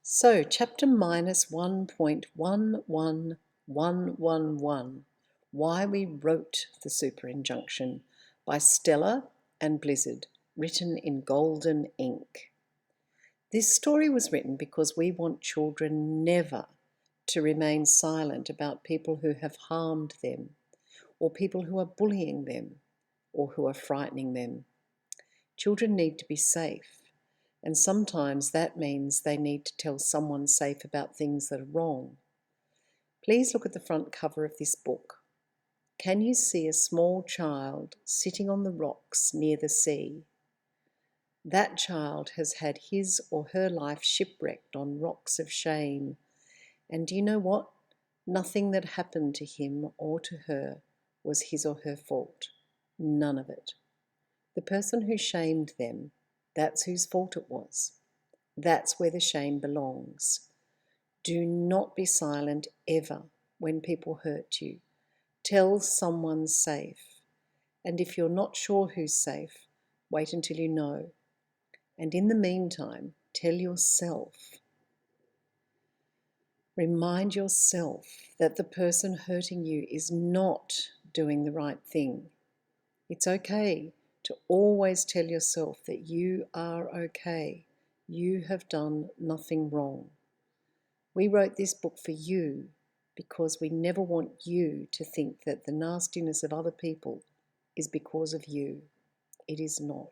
So, chapter minus 1.11111, Why We Wrote the Super Injunction, by Stella and Blizzard, written in golden ink. This story was written because we want children never to remain silent about people who have harmed them, or people who are bullying them, or who are frightening them. Children need to be safe. And sometimes that means they need to tell someone safe about things that are wrong. Please look at the front cover of this book. Can you see a small child sitting on the rocks near the sea? That child has had his or her life shipwrecked on rocks of shame. And do you know what? Nothing that happened to him or to her was his or her fault. None of it. The person who shamed them, that's whose fault it was. That's where the shame belongs. Do not be silent ever when people hurt you. Tell someone safe. And if you're not sure who's safe, wait until you know. And in the meantime, tell yourself. Remind yourself that the person hurting you is not doing the right thing. It's okay to always tell yourself that you are okay. You have done nothing wrong. We wrote this book for you because we never want you to think that the nastiness of other people is because of you. It is not.